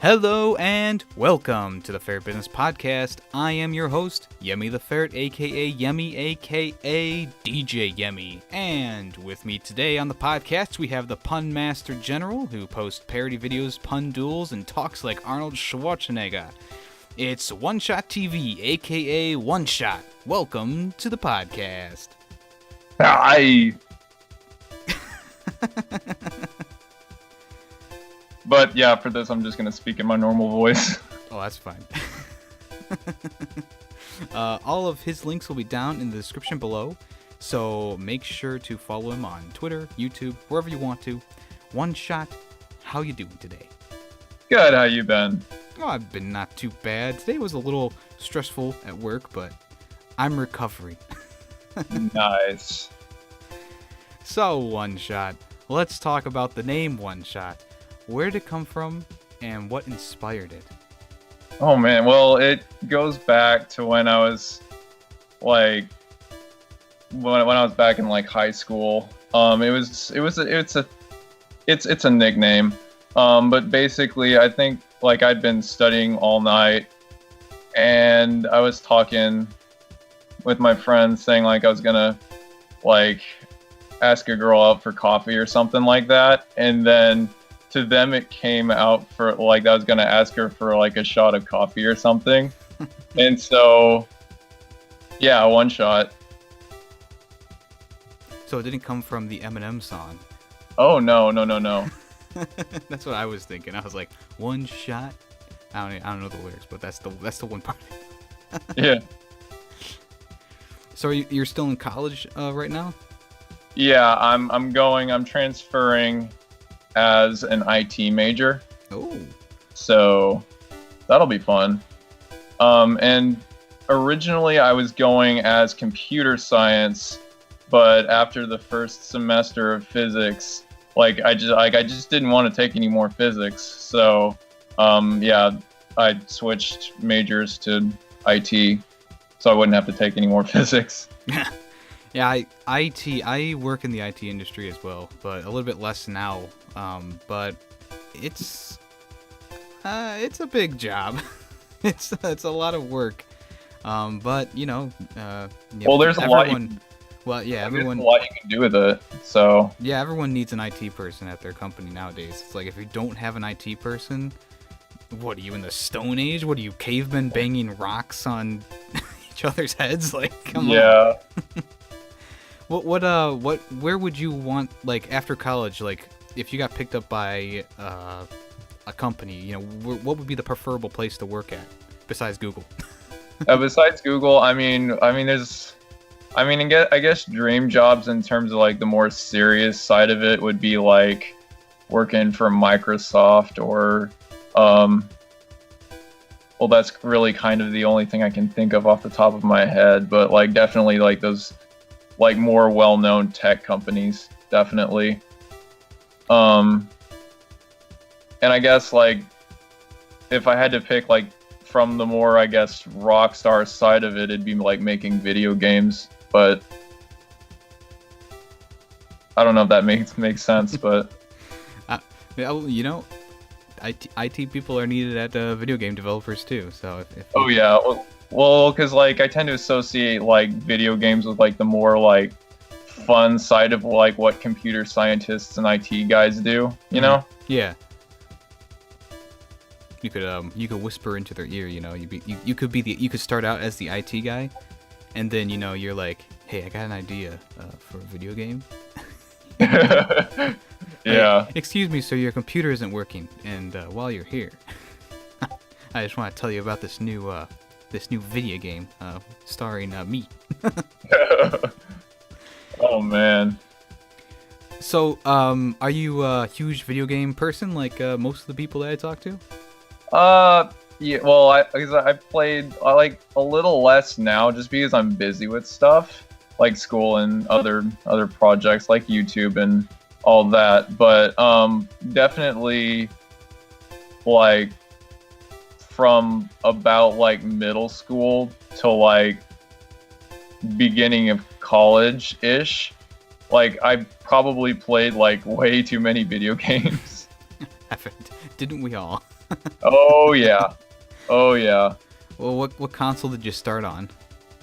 Hello and welcome to the Ferret Business Podcast. I am your host, Yemmy the Ferret, aka Yemmy, aka DJ Yemmy. And with me today on the podcast, we have the Pun Master General, who posts parody videos, pun duels, and talks like Arnold Schwarzenegger. It's OneShotTv, aka OneShot. Welcome to the podcast. Hi. But yeah, for this, I'm just going to speak in my normal voice. Oh, that's fine. All of his links will be down in the description below, so make sure to follow him on Twitter, YouTube, wherever you want to. OneShot, how you doing today? Good, how you been? Oh, I've been not too bad. Today was a little stressful at work, but I'm recovering. Nice. So, OneShot, let's talk about the name OneShot. Where did it come from, and what inspired it? Oh man, well, it goes back to when I was like when I was back in like high school. It's a nickname. But basically, I think like I'd been studying all night, and I was talking with my friends, saying like I was gonna like ask a girl out for coffee or something like that, and then to them it came out for like I was gonna ask her for like a shot of coffee or something. And so yeah, one shot. So it didn't come from the Eminem song. Oh no. That's what I was thinking. I was like, one shot. I don't know the lyrics, but that's the one part. Yeah. So you're still in college right now? Yeah, I'm transferring as an IT major. Oh. So that'll be fun. And originally I was going as computer science, but after the first semester of physics, I just didn't want to take any more physics. So yeah, I switched majors to IT so I wouldn't have to take any more physics. Yeah, I work in the IT industry as well, but a little bit less now. But it's a big job. it's a lot of work. But yeah, well, there's a lot. Everyone. There's a lot you can do with it. So yeah, everyone needs an IT person at their company nowadays. It's like if you don't have an IT person, what are you in the Stone Age? What are you, cavemen banging rocks on each other's heads? Like, come on. Yeah. Where would you want, like, after college, like, if you got picked up by a company, what would be the preferable place to work at besides Google? Besides Google, I guess dream jobs in terms of like the more serious side of it would be like working for Microsoft or well, that's really kind of the only thing I can think of off the top of my head, but like definitely like those like more well-known tech companies, definitely. And I guess like if I had to pick like from the more, I guess, rock star side of it, it'd be like making video games, but I don't know if that makes sense, but IT people are needed at video game developers too, so if oh yeah, well, because like I tend to associate like video games with like the more like fun side of like what computer scientists and IT guys do, you know? Yeah. You could whisper into their ear, you could start out as the IT guy, and then you're like, hey, I got an idea for a video game. Yeah. Hey, excuse me, sir, your computer isn't working, and while you're here, I just want to tell you about this new video game starring me. Oh man. So, are you a huge video game person like most of the people that I talk to? Yeah. Well, I played like a little less now, just because I'm busy with stuff like school and other projects like YouTube and all that. But definitely like from about like middle school to like beginning of college-ish, like I probably played like way too many video games. Didn't we all? Oh yeah. Oh yeah. Well, what console did you start on?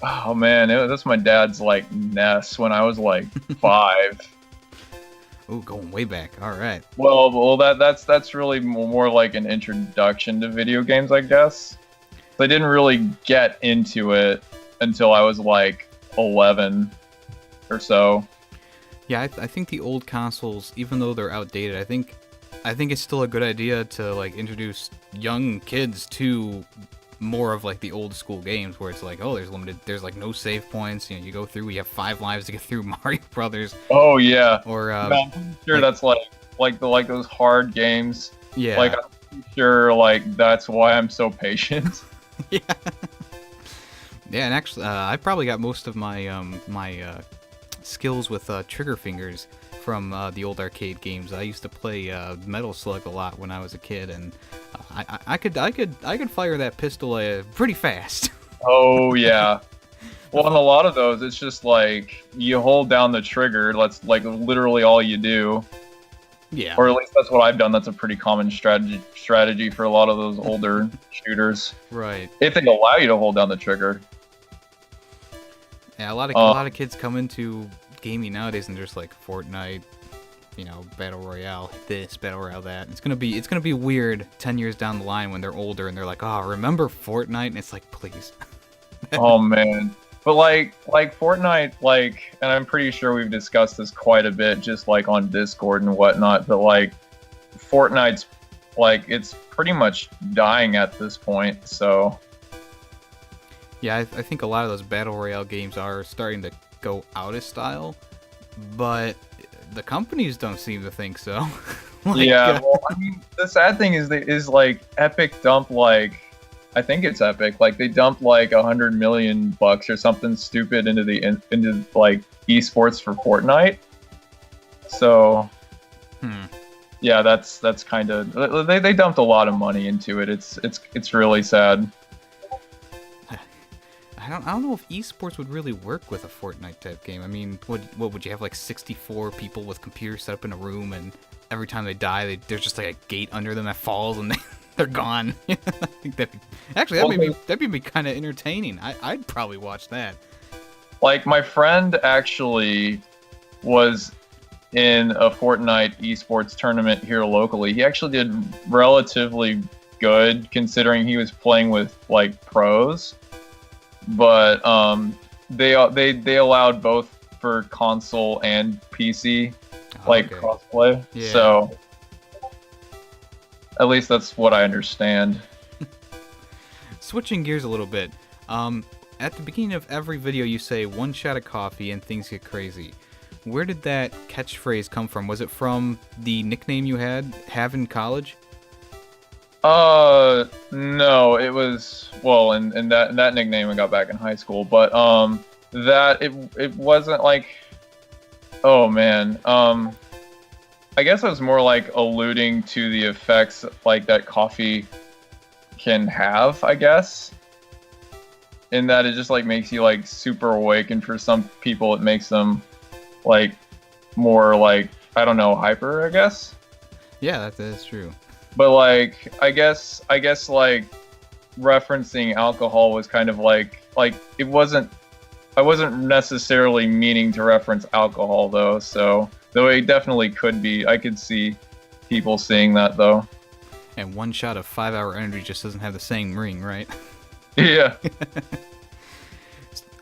Oh man, that's my dad's like NES when I was like 5. Oh, going way back. All right. Well, that's really more like an introduction to video games, I guess. I didn't really get into it until I was like 11 or so. Yeah, I think the old consoles, even though they're outdated, I think it's still a good idea to like introduce young kids to more of like the old school games where it's like, oh, there's like no save points. You know, you go through, you have 5 lives to get through Mario Brothers. Oh yeah. Or I'm pretty sure that's like those hard games. Yeah. Like I'm pretty sure like that's why I'm so patient. Yeah. Yeah, and actually, I probably got most of my skills with trigger fingers from the old arcade games. I used to play Metal Slug a lot when I was a kid, and I could fire that pistol pretty fast. Oh yeah. Well, in a lot of those, it's just like you hold down the trigger. That's like literally all you do. Yeah. Or at least that's what I've done. That's a pretty common strategy for a lot of those older shooters. Right. If they allow you to hold down the trigger. Yeah, a lot of kids come into gaming nowadays and just like Fortnite, you know, Battle Royale, this, Battle Royale, that. It's gonna be weird 10 years down the line when they're older and they're like, oh, remember Fortnite? And it's like, please. Oh man. But like Fortnite, like, and I'm pretty sure we've discussed this quite a bit, just like on Discord and whatnot. But like, Fortnite's like it's pretty much dying at this point. So. Yeah, I think a lot of those Battle Royale games are starting to go out of style, but the companies don't seem to think so. Yeah, well, I mean, the sad thing is like Epic dumped like, I think it's Epic, like they dumped like $100 million or something stupid into like esports for Fortnite. So, yeah, that's kind of they dumped a lot of money into it. It's really sad. I don't know if esports would really work with a Fortnite type game. I mean, what would you have, like 64 people with computers set up in a room, and every time they die, there's just like a gate under them that falls and they're gone. I think that'd be kind of entertaining. I'd probably watch that. Like my friend actually was in a Fortnite esports tournament here locally. He actually did relatively good considering he was playing with like pros. But they allowed both for console and PC, like crossplay. Yeah. So at least that's what I understand. Switching gears a little bit, at the beginning of every video you say one shot of coffee and things get crazy. Where did that catchphrase come from? Was it from the nickname you have in college? No, it was, well, and that nickname I got back in high school, but that it wasn't like, oh man, I guess it was more like alluding to the effects like that coffee can have, I guess, in that it just like makes you like super awake, and for some people it makes them like more like, I don't know, hyper, I guess. Yeah, that is true. But like, I guess like referencing alcohol was kind of like it wasn't. I wasn't necessarily meaning to reference alcohol though. So though it definitely could be. I could see people seeing that though. And one shot of 5 hour energy just doesn't have the same ring, right? Yeah.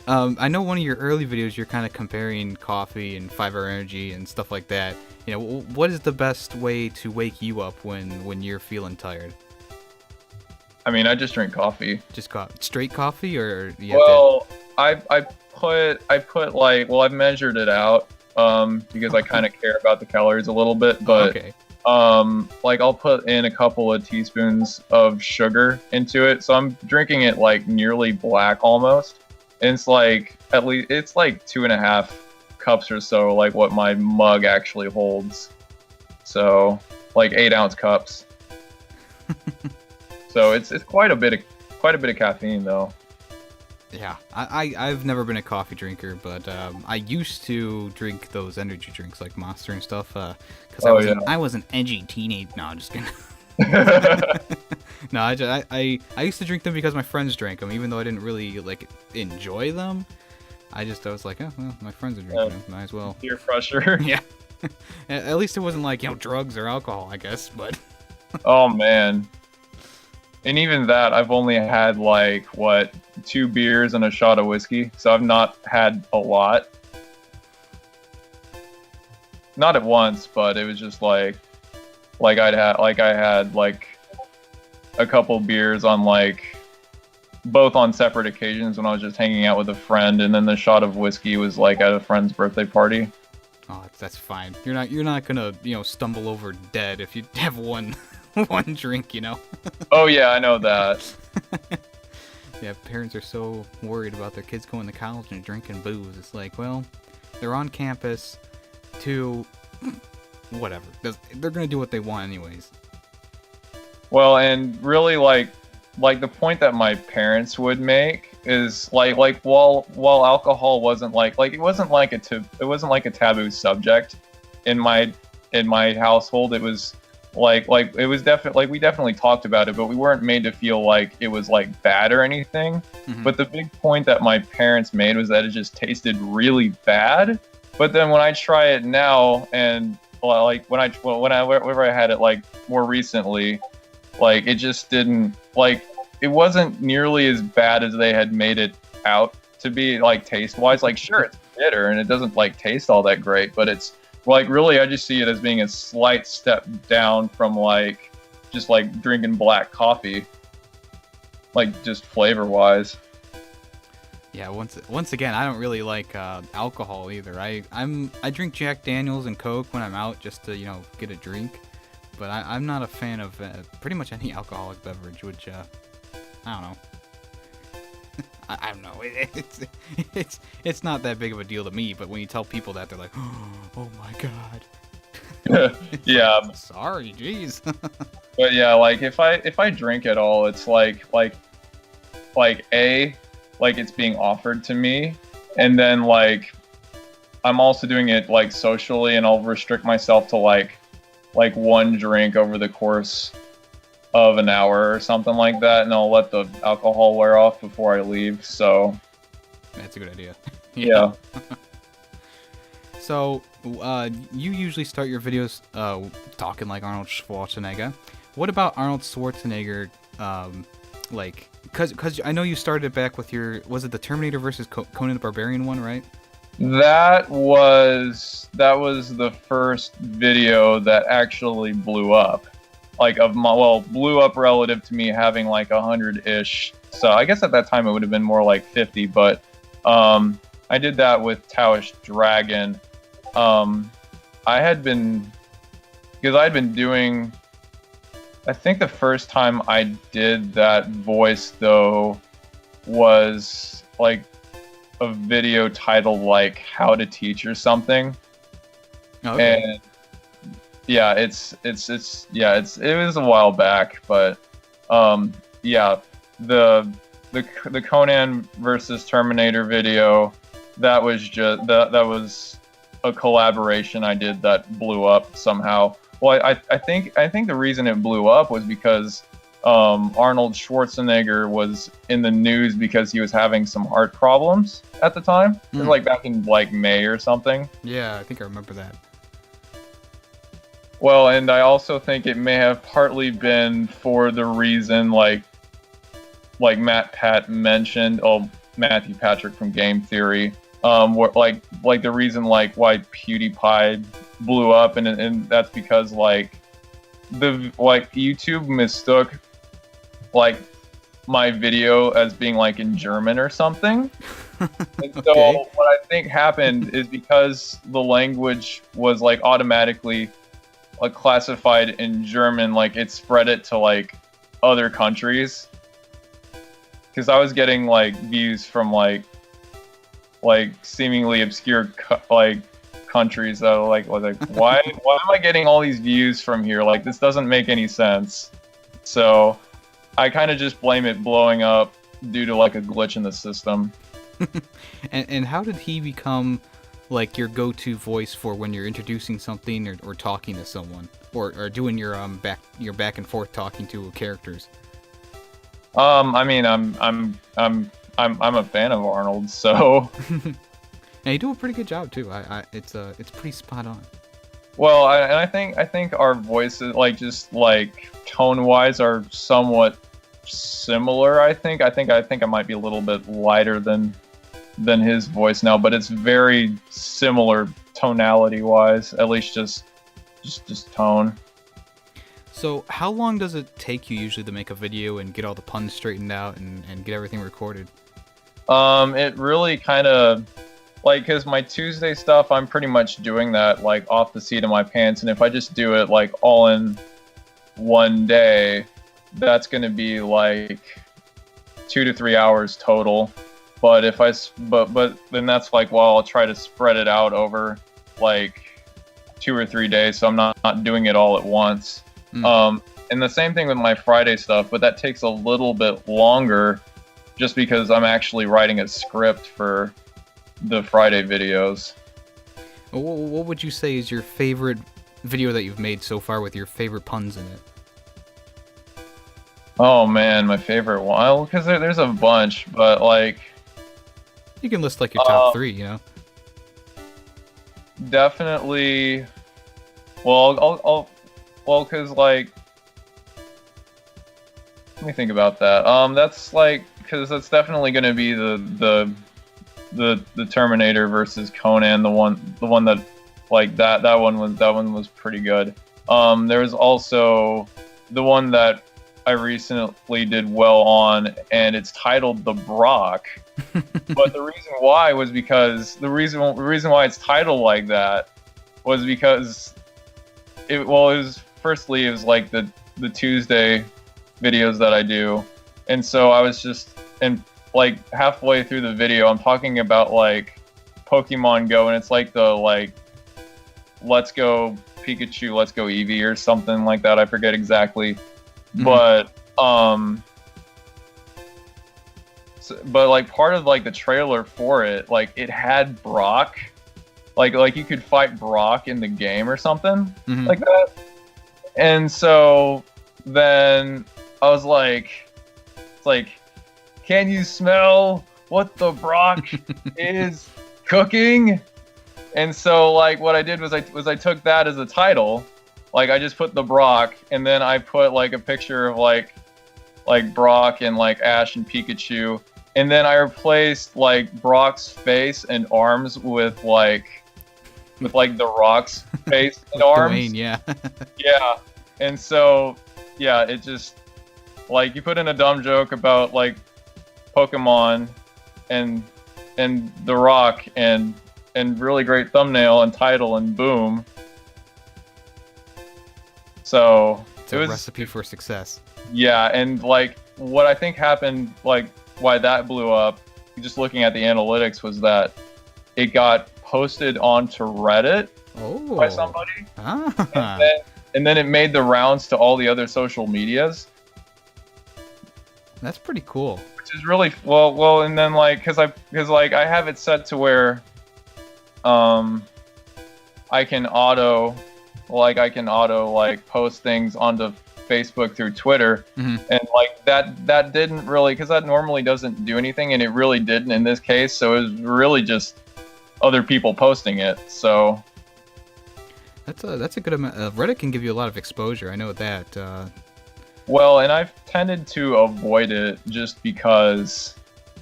I know one of your early videos you're kind of comparing coffee and 5 hour energy and stuff like that. You know, what is the best way to wake you up when you're feeling tired? I mean, I just drink coffee. Just straight coffee, or I put like, well, I've measured it out because I kind of care about the calories a little bit, but okay. Like I'll put in a couple of teaspoons of sugar into it, so I'm drinking it like nearly black almost, and it's like at least it's like 2.5 cups or so, like what my mug actually holds. So like 8-ounce cups. So it's quite a bit of caffeine though. Yeah, I've never been a coffee drinker, but I used to drink those energy drinks like Monster and stuff, because I was an edgy teenage. No, I'm just kidding. No, I used to drink them because my friends drank them, even though I didn't really like enjoy them. I was like, oh, well, my friends are drinking them, might as well. Peer pressure. Yeah. At least it wasn't like, drugs or alcohol, I guess, but. Oh man. And even that, I've only had like 2 beers and a shot of whiskey, so I've not had a lot. Not at once, but it was just like I had like a couple beers on like both on separate occasions when I was just hanging out with a friend, and then the shot of whiskey was like at a friend's birthday party. Oh, that's fine. You're not gonna stumble over dead if you have one drink, Oh yeah, I know that. Yeah, parents are so worried about their kids going to college and drinking booze. It's like, well, they're on campus to whatever. They're gonna do what they want anyways. Well, and really like the point that my parents would make is like while alcohol wasn't it wasn't like a taboo subject in my household. It was like it was definitely we definitely talked about it, but we weren't made to feel like it was like bad or anything. Mm-hmm. But the big point that my parents made was that it just tasted really bad. But then when I try it now, and like whenever I had it like more recently, like it just didn't it wasn't nearly as bad as they had made it out to be, like taste wise. Like sure, it's bitter and it doesn't like taste all that great, but it's like really I just see it as being a slight step down from like just like drinking black coffee, like just flavor wise. Yeah, once again, I don't really like alcohol either. I drink Jack Daniels and Coke when I'm out just to get a drink, but I'm not a fan of pretty much any alcoholic beverage, which I don't know. I don't know. It's not that big of a deal to me, but when you tell people that, they're like, oh my god. Yeah. Sorry, jeez. But yeah, like if I drink at all, it's like it's being offered to me, and then like I'm also doing it like socially, and I'll restrict myself to like one drink over the course of an hour or something like that, and I'll let the alcohol wear off before I leave. So that's a good idea. Yeah. So you usually start your videos talking like Arnold Schwarzenegger. What about Arnold Schwarzenegger? Because I know you started it back with was it the Terminator versus Conan the Barbarian one, right? That was the first video that actually blew up. Blew up relative to me having like 100-ish. So I guess at that time it would have been more like 50, but I did that with Taoish Dragon. I'd been doing, I think the first time I did that voice though was like a video titled like How to Teach or something. Okay. And yeah, it was a while back, but yeah, the Conan versus Terminator video, that was just that was a collaboration I did that blew up somehow. Well, I think the reason it blew up was because Arnold Schwarzenegger was in the news because he was having some heart problems at the time. It was like back in like May or something. Yeah, I think I remember that. Well, and I also think it may have partly been for the reason like Matt mentioned, Matthew Patrick from Game Theory, like the reason like why PewDiePie blew up, and that's because like YouTube mistook like my video as being like in German or something. And so Okay. what I think happened is because the language was like automatically like classified in German, like it spread it to like other countries. Because I was getting like views from like seemingly obscure countries that were like why am I getting all these views from here? Like this doesn't make any sense. So I kind of just blame it blowing up due to like a glitch in the system. And how did he become like your go-to voice for when you're introducing something or talking to someone, or doing your back and forth talking to characters? I mean, I'm a fan of Arnold, so. And you do a pretty good job too. It's pretty spot on. Well, I think our voices, like just like tone-wise, are somewhat similar. I think I might be a little bit lighter than his voice now, but it's very similar tonality-wise. At least just tone. So how long does it take you usually to make a video and get all the puns straightened out and get everything recorded? It really kind of, like, because my Tuesday stuff, I'm pretty much doing that, like, off the seat of my pants, and if I just do it, like, all in one day, that's going to be, like, 2 to 3 hours total. But if but then that's, like, well, I'll try to spread it out over, like, 2 or 3 days, so I'm not doing it all at once. And the same thing with my Friday stuff, but that takes a little bit longer just because I'm actually writing a script for the Friday videos. What would you say is your favorite video that you've made so far with your favorite puns in it? Oh man, my favorite one. Well, because there's a bunch, but like, you can list like your top 3, you know. Definitely. Well, because like, let me think about that. That's like, because that's definitely going to be the Terminator versus Conan, the one that, like, that one was pretty good. There was also the one that I recently did well on, and it's titled The Brock. But the reason why was because the reason why it's titled like that was because it was like the Tuesday videos that I do, and so I was just, and like halfway through the video, I'm talking about like Pokemon Go, and it's like the like Let's Go Pikachu, Let's Go Eevee or something like that. I forget exactly, but but like part of like the trailer for it, like it had Brock, like you could fight Brock in the game or something like that. And so then I was like, it's like, can you smell what the Brock is cooking? And so like what I did was I took that as a title. Like I just put the Brock, and then I put like a picture of like Brock and like Ash and Pikachu, and then I replaced like Brock's face and arms with like the Rock's face and arms. Dwayne, yeah. Yeah. And so yeah, it just, like, you put in a dumb joke about like Pokemon and The Rock and really great thumbnail and title, and boom. So it's a recipe for success. Yeah, and like what I think happened, like why that blew up, just looking at the analytics, was that it got posted onto Reddit by somebody. And then it made the rounds to all the other social medias. That's pretty cool. Which is really well, and then like because I have it set to where I can auto like post things onto Facebook through Twitter, and like that didn't really, because that normally doesn't do anything, and it really didn't in this case. So it was really just other people posting it. So that's a good amount. Reddit can give you a lot of exposure. I know that. Well, and I've tended to avoid it just because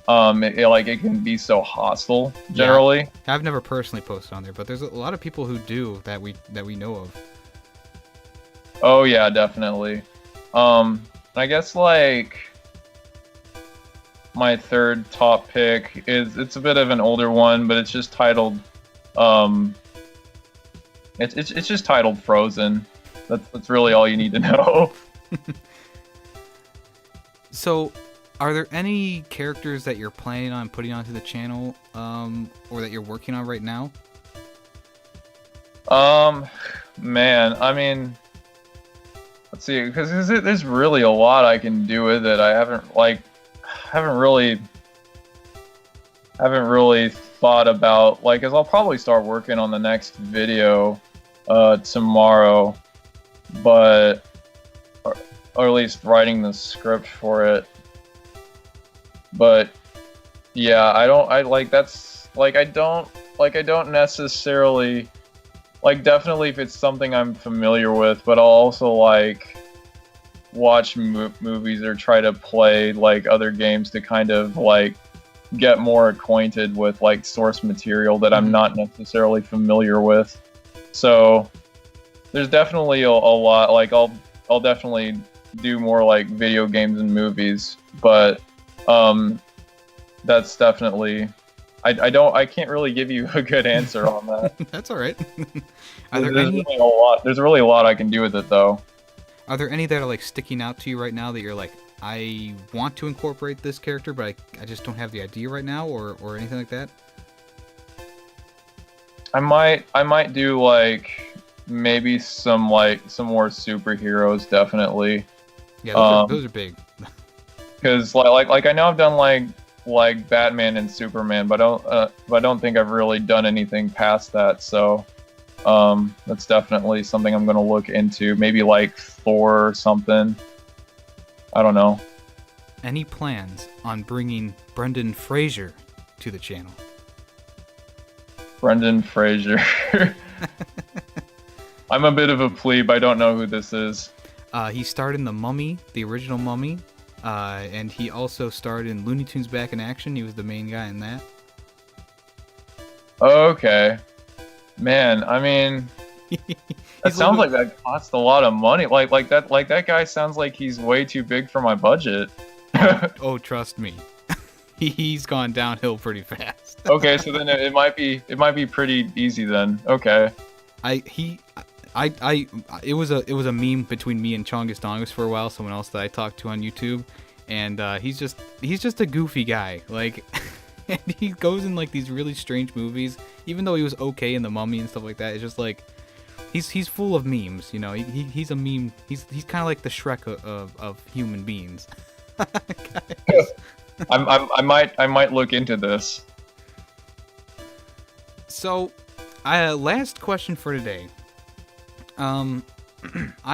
it can be so hostile generally. Yeah, I've never personally posted on there, but there's a lot of people who do that we know of. Oh yeah, definitely. I guess like my third top pick it's a bit of an older one, but it's just titled it's just titled Frozen. That's really all you need to know. So, are there any characters that you're planning on putting onto the channel, or that you're working on right now? Man, I mean, let's see, because there's really a lot I can do with it. I haven't really thought about, like, is I'll probably start working on the next video tomorrow, but or at least writing the script for it. But yeah, I don't necessarily, like, definitely if it's something I'm familiar with, but I'll also like watch movies or try to play like other games to kind of like get more acquainted with like source material that I'm not necessarily familiar with. So there's definitely a lot, like I'll definitely do more like video games and movies, but that's definitely, I can't really give you a good answer on that. That's all right. There's really a lot I can do with it though. Are there any that are like sticking out to you right now that you're like, I want to incorporate this character, but I just don't have the idea right now, or anything like that? I might do like maybe some more superheroes, definitely. Yeah, those are big. Because like I know I've done like Batman and Superman, but I don't think I've really done anything past that. So that's definitely something I'm gonna look into. Maybe like Thor or something. I don't know. Any plans on bringing Brendan Fraser to the channel? Brendan Fraser. I'm a bit of a plebe. I don't know who this is. He starred in The Mummy, the original Mummy, and he also starred in Looney Tunes Back in Action. He was the main guy in that. Okay. Man, I mean, that sounds like that costs a lot of money. Like that guy sounds like he's way too big for my budget. Oh, trust me. He's gone downhill pretty fast. Okay, so then it might be pretty easy then. Okay. It was a meme between me and Chongus Dongus for a while, someone else that I talked to on YouTube, and he's just a goofy guy. Like, and he goes in like these really strange movies, even though he was okay in The Mummy and stuff like that. It's just like he's full of memes, you know. He's a meme. He's kind of like the Shrek of human beings. I might look into this. So, last question for today. I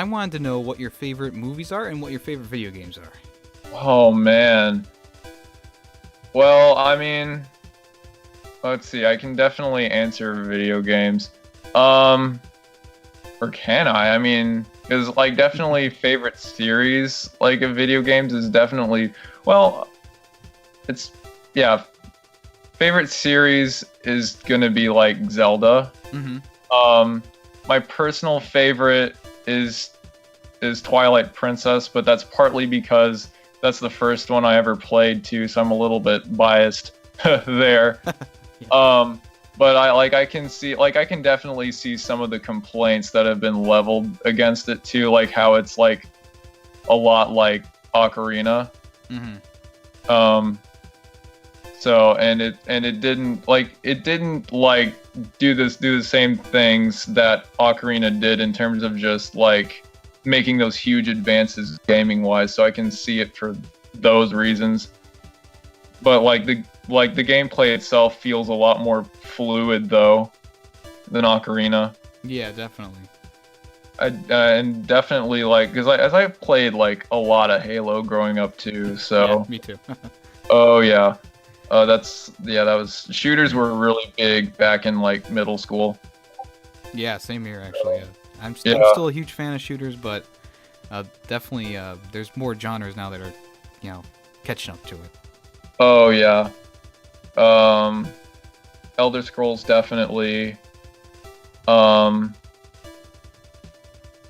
wanted to know what your favorite movies are and what your favorite video games are. Oh man. Well, I mean, let's see. I can definitely answer video games. Or can I? I mean, because like definitely favorite series like of video games is definitely, well, it's, yeah. Favorite series is gonna be like Zelda. Mm-hmm. My personal favorite is Twilight Princess, but that's partly because that's the first one I ever played too, so I'm a little bit biased there. Yeah. But I can definitely see some of the complaints that have been leveled against it too, like how it's like a lot like Ocarina. Mm-hmm. So and it didn't do the same things that Ocarina did in terms of just like making those huge advances gaming wise. So I can see it for those reasons. But like the gameplay itself feels a lot more fluid though than Ocarina. Yeah, definitely. And definitely like because as I played like a lot of Halo growing up too. So yeah, me too. Oh yeah. Shooters were really big back in like middle school. Yeah, same here actually. Yeah. I'm still a huge fan of shooters, but definitely there's more genres now that are, you know, catching up to it. Oh yeah. Elder Scrolls definitely. And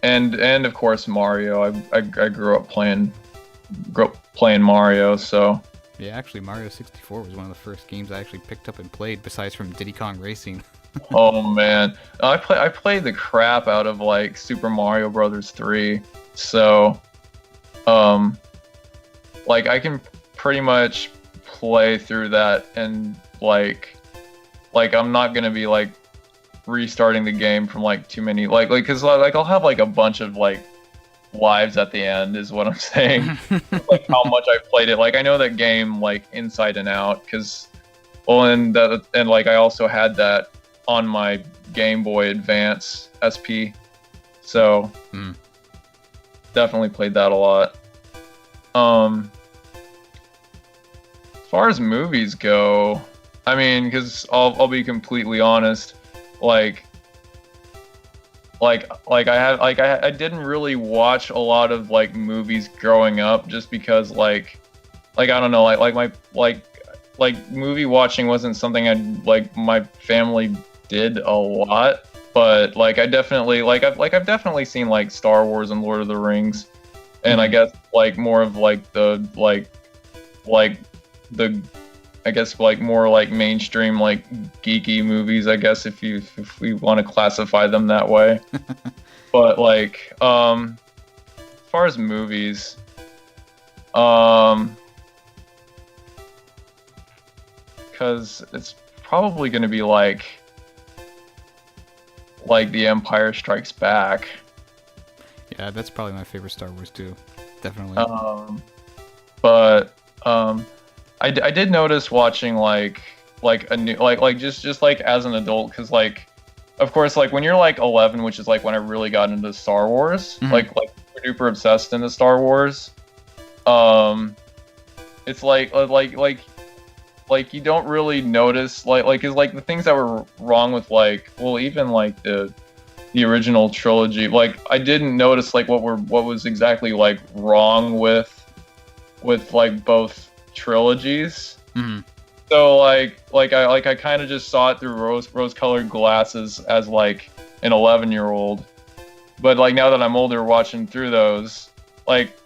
of course Mario. I grew up playing Mario, so. Yeah, actually, Mario 64 was one of the first games I actually picked up and played, besides from Diddy Kong Racing. Oh man, I played the crap out of like Super Mario Brothers 3, so like I can pretty much play through that, and like I'm not gonna be like restarting the game from like too many because I'll have like a bunch of like lives at the end is what I'm saying. Like how much I played it. Like I know that game like inside and out because Well, and like I also had that on my Game Boy Advance SP, so definitely played that a lot. As far as movies go, I mean, because I'll be completely honest, I didn't really watch a lot of like movies growing up, just because like I don't know, like movie watching wasn't something my family did a lot. But like I've definitely seen like Star Wars and Lord of the Rings, and I guess like more of like the I guess like more like mainstream like geeky movies, I guess, if we want to classify them that way. But like as far as movies, because it's probably going to be like The Empire Strikes Back. Yeah, that's probably my favorite Star Wars too. Definitely. But I did notice watching like a new just like as an adult, because like of course like when you're like 11, which is like when I really got into Star Wars, like super duper obsessed into Star Wars, it's like you don't really notice is like the things that were wrong with like, well, even like the original trilogy, like I didn't notice like what was exactly like wrong with like both trilogies. So I kind of just saw it through rose-colored glasses as like an 11-year-old. But like now that I'm older, watching through those, like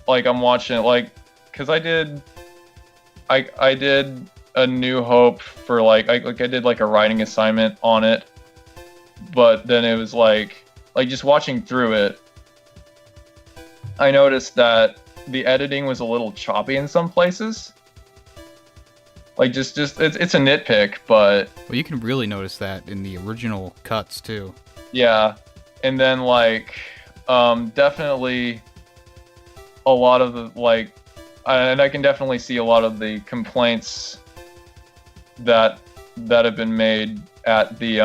I'm watching like, because I did A New Hope for I did like a writing assignment on it, but then it was like just watching through it, I noticed that the editing was a little choppy in some places. Like just it's a nitpick, but well, you can really notice that in the original cuts too. Yeah, and then like definitely a lot of the and I can definitely see a lot of the complaints that have been made at the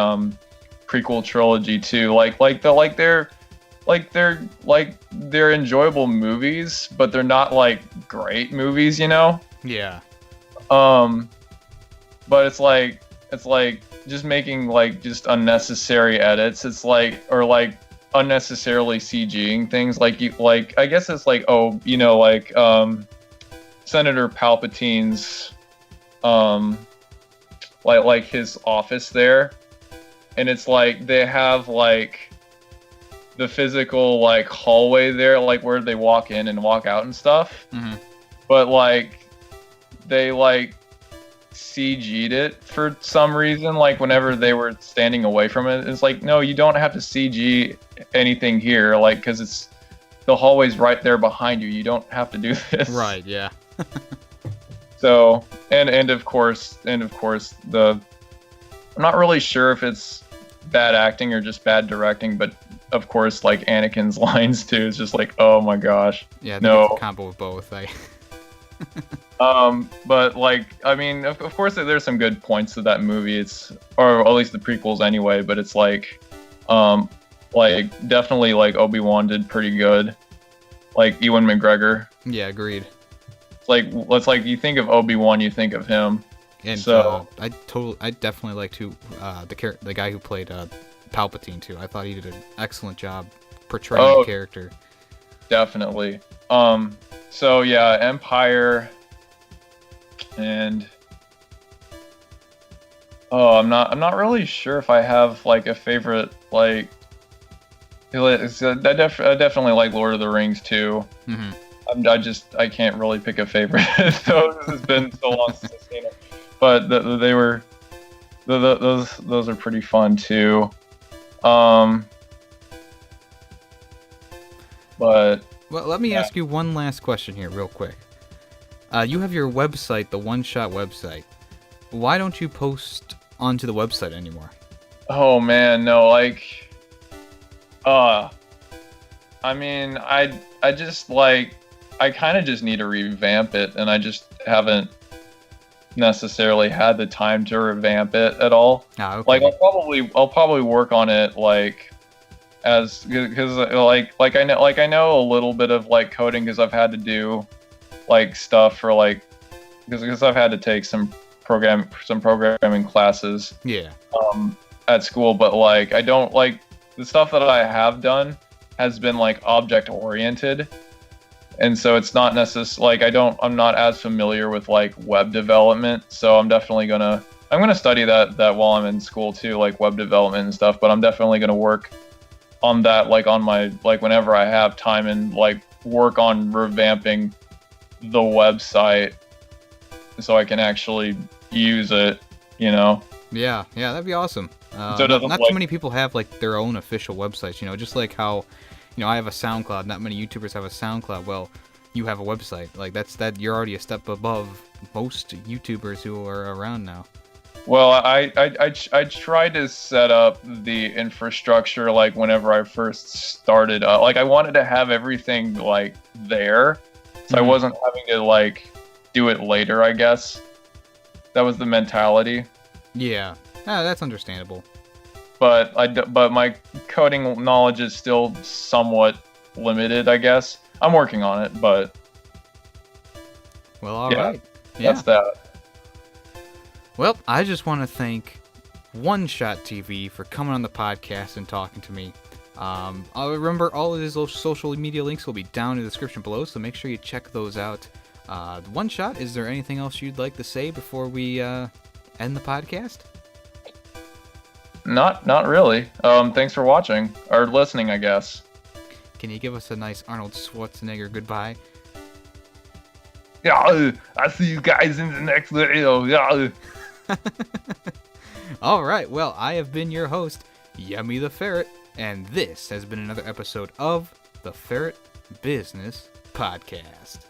prequel trilogy too. They're enjoyable movies, but they're not like great movies, you know? Yeah. But it's like just making like just unnecessary edits. It's like, or like unnecessarily CGing things. I guess it's like, oh, you know, like Senator Palpatine's like his office there, and it's like they have like the physical like hallway there, like where they walk in and walk out and stuff. But like they like CG'd it for some reason, like whenever they were standing away from it. It's like, no, you don't have to CG anything here, like, because it's the hallway's right there behind you. You don't have to do this. Right, yeah. So, and of course I'm not really sure if it's bad acting or just bad directing, but of course like Anakin's lines too is just like, oh my gosh. Yeah, I think no. it's a combo of both. But like, I mean, of course there's some good points to that movie. Or at least the prequels anyway, but it's like definitely like Obi-Wan did pretty good. Like Ewan McGregor. Yeah, agreed. It's like you think of Obi-Wan, you think of him. And so I definitely liked the guy who played Palpatine too. I thought he did an excellent job portraying the character. Definitely. So yeah, Empire, and I'm not really sure if I have like a favorite. Like, I definitely like Lord of the Rings too. I can't really pick a favorite. So it's been so long since I've seen it. But those are pretty fun too. But well, let me ask you one last question here, real quick. You have your website, the OneShot website. Why don't you post onto the website anymore? Oh man, no, like, I mean, I just like, I kind of just need to revamp it, and I just haven't necessarily had the time to revamp it at all. Ah, okay. Like I'll probably work on it like because I know a little bit of like coding because I've had to do like stuff for like because I've had to take some programming classes Yeah. at school, but like I don't like the stuff that I have done has been like object oriented, and so it's not necessarily like I'm not as familiar with like web development, so I'm gonna study that while I'm in school too, like web development and stuff, but I'm definitely gonna work on that like on my like whenever I have time and like work on revamping the website so I can actually use it, you know. Yeah, that'd be awesome. So not like, too many people have like their own official websites, you know, just like how, you know, I have a SoundCloud. Not many YouTubers have a SoundCloud. Well, you have a website. Like that you're already a step above most YouTubers who are around now. Well, I tried to set up the infrastructure like whenever I first started. Like I wanted to have everything like there, so I wasn't having to like do it later. I guess that was the mentality. Yeah, that's understandable. But my coding knowledge is still somewhat limited. I guess I'm working on it, but well, all right. That's that. Well, I just want to thank OneShotTv for coming on the podcast and talking to me. I'll remember all of his social media links will be down in the description below, so make sure you check those out. OneShot, is there anything else you'd like to say before we end the podcast? Not really. Thanks for watching or listening, I guess. Can you give us a nice Arnold Schwarzenegger goodbye? Yeah, I'll see you guys in the next video. Yeah. All right, well, I have been your host, Yemmy the Ferret, and this has been another episode of the Ferret Business Podcast.